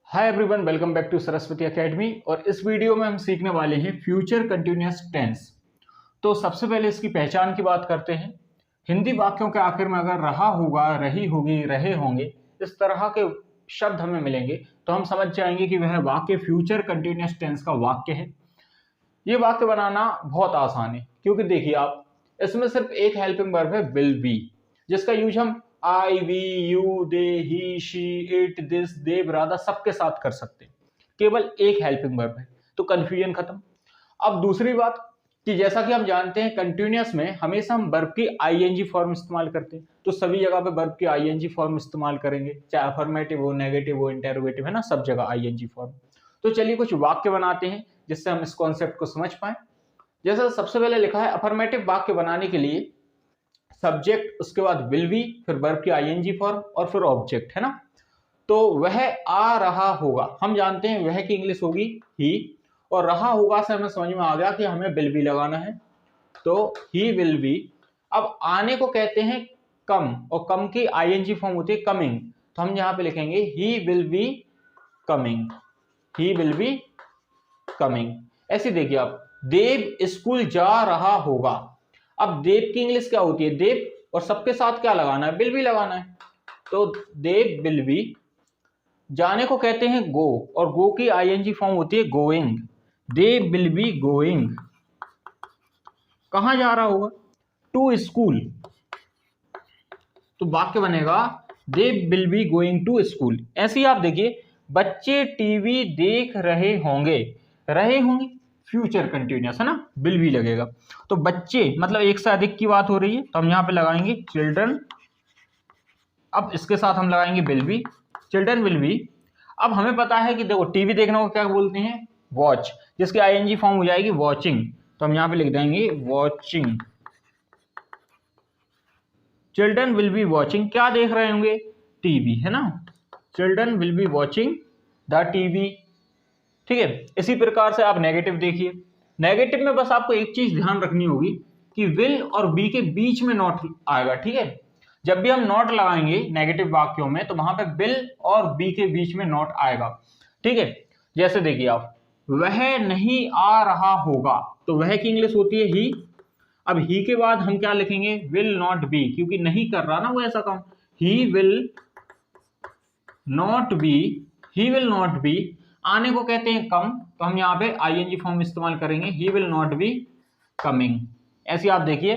Hi everyone, welcome back to Saraswati Academy. और इस video में हम सीखने वाले हैं फ्यूचर कंटिन्यूअस टेंस। तो सबसे पहले इसकी पहचान की बात करते हैं। हिंदी वाक्यों के आखिर में अगर रहा होगा, रही होगी, रहे होंगे, इस तरह के शब्द हमें मिलेंगे तो हम समझ जाएंगे कि वह वाक्य फ्यूचर कंटिन्यूअस टेंस का वाक्य है। ये वाक्य बनाना बहुत आसान है क्योंकि देखिए आप, इसमें सिर्फ एक हेल्पिंग वर्ब है, विल बी, जिसका यूज हम I, we, you, they, he, she, it, this, they, brother सबके साथ कर सकते हैं। केवल एक हेल्पिंग वर्ब है, तो कंफ्यूजन खत्म। अब दूसरी बात कि जैसा कि हम जानते हैं कंटिन्यूअस में हमेशा हम वर्ब की आईएनजी फॉर्म इस्तेमाल करते हैं, तो सभी जगह पे वर्ब की आईएनजी फॉर्म इस्तेमाल करेंगे, चाहे अफर्मेटिव हो, नेगेटिव हो, इंटरोगेटिव, है ना, सब जगह आईएनजी फॉर्म। तो चलिए कुछ वाक्य बनाते हैं जिससे हम इस कॉन्सेप्ट को समझ पाए। जैसा सबसे पहले लिखा है, अफर्मेटिव वाक्य बनाने के लिए सब्जेक्ट, उसके बाद विल बी, फिर वर्ब की आईएनजी फॉर्म और फिर ऑब्जेक्ट, है ना। तो वह आ रहा होगा, हम जानते हैं वह की इंग्लिश होगी ही, और रहा होगा से हमें समझ में आ गया कि हमें विल बी लगाना है, तो ही विल बी। अब आने को कहते हैं कम, और कम की आईएनजी फॉर्म होती है कमिंग, तो हम यहां पे लिखेंगे he will be coming, he will be coming. ऐसे देखिए आप, देव स्कूल जा रहा होगा। अब देव की इंग्लिश क्या होती है, देव, और सबके साथ क्या लगाना है, विल बी लगाना है, तो देव विल बी। जाने को कहते हैं गो, और गो की आईएनजी फॉर्म होती है going, Dev will be going. कहां जा रहा होगा, टू स्कूल, तो वाक्य बनेगा Dev will be going to school. ऐसे ही आप देखिए, बच्चे टीवी देख रहे होंगे, रहे होंगे फ्यूचर कंटिन्यूअस है ना, विल बी लगेगा। तो बच्चे मतलब एक से अधिक की बात हो रही है, तो हम यहां पे लगाएंगे चिल्ड्रन। अब इसके साथ हम लगाएंगे will be, children will be. अब हमें पता है कि देखो टीवी देखने को क्या बोलते हैं, वॉच, जिसकी आईएनजी फॉर्म हो जाएगी वॉचिंग, तो हम यहां पे लिख देंगे watching. Children will be watching, क्या देख रहे होंगे, टीवी, है ना, children will be watching the TV. ठीक है। इसी प्रकार से आप नेगेटिव देखिए, नेगेटिव में बस आपको एक चीज ध्यान रखनी होगी कि विल और बी के बीच में नॉट आएगा। ठीक है, जब भी हम नॉट लगाएंगे नेगेटिव वाक्यों में तो वहां पे विल और बी के बीच में नॉट आएगा। ठीक है, जैसे देखिए आप, वह नहीं आ रहा होगा, तो वह की इंग्लिश होती है ही। अब ही के बाद हम क्या लिखेंगे, विल नॉट बी, क्योंकि नहीं कर रहा ना वो ऐसा काम, he will not B, he will not B. आने को कहते हैं कम, तो हम यहाँ पे आईएनजी फॉर्म इस्तेमाल करेंगे, he will not be coming. ऐसे आप देखिए,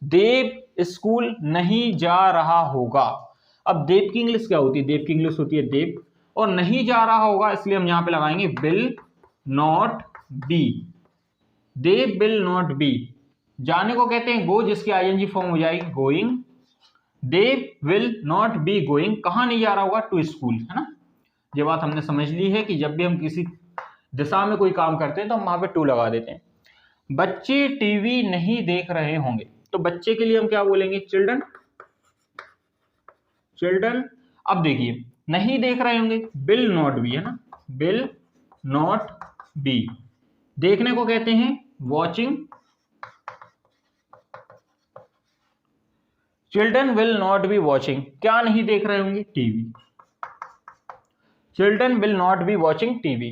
देव स्कूल नहीं जा रहा होगा। अब देव की इंग्लिश क्या होती है, देव की इंग्लिश होती है देव, और नहीं जा रहा होगा इसलिए हम यहाँ पे लगाएंगे will not be, they will not be. जाने को कहते हैं गो, जिसकी आईएनजी फॉर्म हो जाएगी going, Dev will not be going, कहां नहीं जा रहा होगा, टू स्कूल, है ना। ये बात हमने समझ ली है कि जब भी हम किसी दिशा में कोई काम करते हैं तो हम वहां पे टू लगा देते हैं। बच्चे टीवी नहीं देख रहे होंगे, तो बच्चे के लिए हम क्या बोलेंगे, चिल्ड्रन, चिल्ड्रन। अब देखिए, नहीं देख रहे होंगे, विल नॉट बी, है ना, विल नॉट बी। देखने को कहते हैं watching, children will not be watching, क्या नहीं देख रहे होंगे, TV, children will not be watching TV.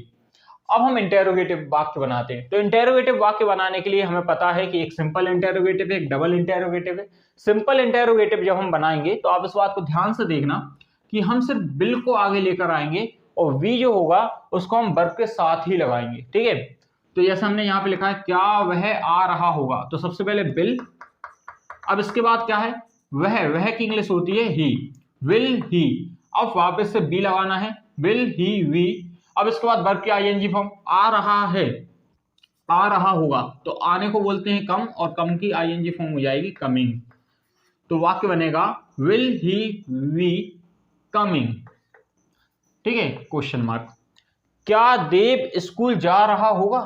अब हम इंटेरोगेटिव वाक्य बनाते हैं, तो इंटेरोगेटिव वाक्य बनाने के लिए हमें पता है कि एक सिंपल इंटेरोगेटिव है, एक डबल इंटेरोगेटिव है। सिंपल इंटेरोगेटिव जब हम बनाएंगे तो आप इस बात को ध्यान से देखना कि हम सिर्फ विल को आगे लेकर आएंगे और वी जो होगा उसको हम वर्ब के साथ ही लगाएंगे। ठीक है, तो जैसे हमने यहाँ पे लिखा है, क्या वह आ रहा होगा, तो सबसे पहले विल, अब इसके बाद क्या है, वह की इंग्लिश होती है ही, विल ही। अब वापस से बी लगाना है, विल ही वी। अब इसके बाद वर्ब की आईएनजी फॉर्म, आ रहा है, आ रहा होगा, तो आने को बोलते हैं कम, और कम की आईएनजी फॉर्म हो जाएगी कमिंग, तो वाक्य बनेगा विल ही वी कमिंग। ठीक है, क्वेश्चन मार्क। क्या देव स्कूल जा रहा होगा,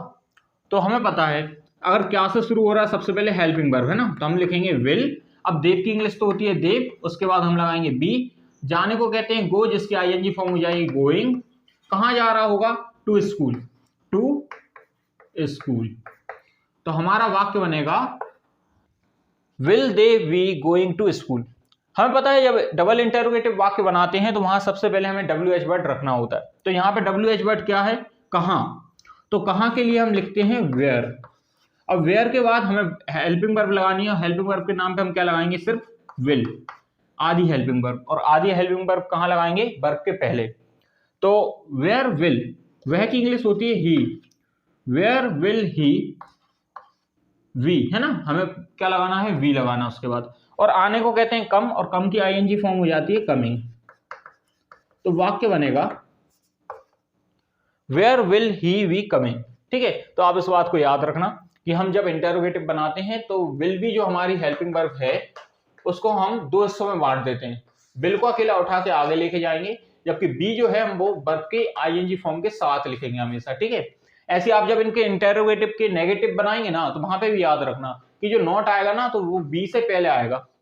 तो हमें पता है अगर क्या से शुरू हो रहा है, सबसे पहले हेल्पिंग वर्ब है ना, तो हम लिखेंगे विल। अब देव की इंग्लिश तो होती है देव, उसके बाद हम लगाएंगे बी। जाने को कहते हैं गो, जिसकी आईएनजी फॉर्म हो जाएगी गोइंग। कहां जा रहा होगा, टू स्कूल, टू स्कूल। तो हमारा वाक्य बनेगा will they be going to school. हमें पता है जब डबल इंटरोगेटिव वाक्य बनाते हैं तो वहां सबसे पहले हमें WH वर्ड रखना होता है। तो यहाँ पे WH वर्ड क्या है? कहां। तो कहां के लिए हम लिखते हैं वेयर। अब वेयर के बाद हमें हेल्पिंग वर्ब लगानी है। हेल्पिंग वर्ब के नाम पे हम क्या लगाएंगे? सिर्फ विल, आदि हेल्पिंग वर्ब। और आदि हेल्पिंग वर्ब कहां लगाएंगे? वर्ब के पहले। तो वेयर विल, वह की इंग्लिश होती है ही। वेयर विल ही वी, है ना, हमें क्या लगाना है? वी लगाना उसके बाद। और आने को कहते हैं कम, और कम की आईएनजी फॉर्म हो जाती है कमिंग। तो वाक्य बनेगा where will he be coming. ठीक है, तो आप इस बात को याद रखना कि हम जब इंटरोगेटिव बनाते हैं तो विल भी जो हमारी हेल्पिंग वर्ब है उसको हम दो हिस्सों में बांट देते हैं। विल को अकेला उठा के आगे लेके जाएंगे, जबकि बी जो है हम वो वर्ब के आईएनजी फॉर्म के साथ लिखेंगे हमेशा। ठीक है, ऐसे आप जब इनके इंटरोगेटिव के नेगेटिव बनाएंगे ना तो वहां पे भी याद रखना कि जो नॉट आएगा ना तो वो बी से पहले आएगा।